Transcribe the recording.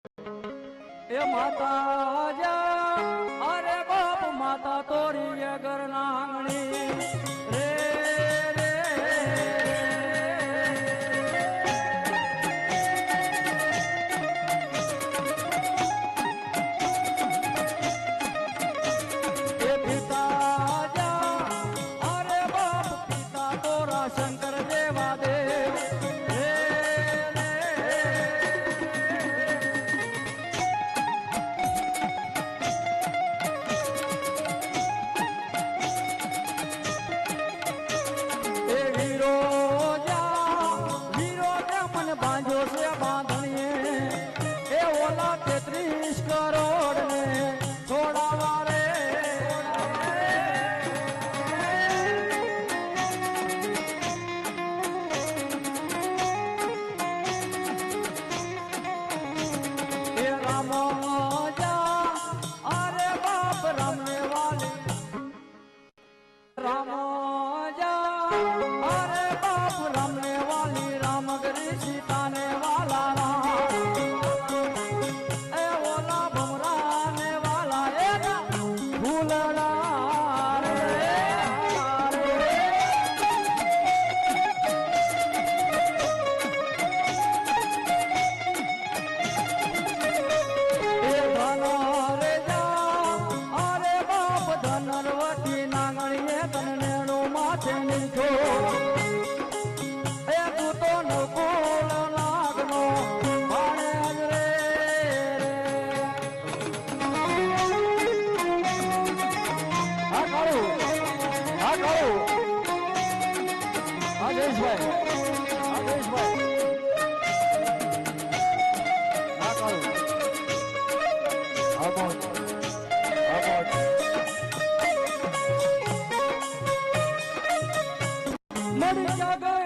એ માતા જા અરે બાપ માતા તોરી ઘર નાંગણી રે રે એ પિતા જા અરે બાપ પિતા તોરા શંકર દેવા દેવ બાંધો છે બાંધણીએ એ ઓલા 33 કરોડ ને છોડાવા રે એ રામ જા અરે બાપ રામને વાલી રામ જા અરે બાપ રામને વાલી રામગરી સીતા ને વાલા રામ એ ઓલા ભમરા ને વાલા એ ભૂલડા રે એ ધન રે જા અરે બાપ ધનરવતી નાંગણીએ તને માથે નીચો એ તું તો નકુલ નાગનો ભાણે રે હા કાળું જયેશભાઈ હા કાળું મળી જા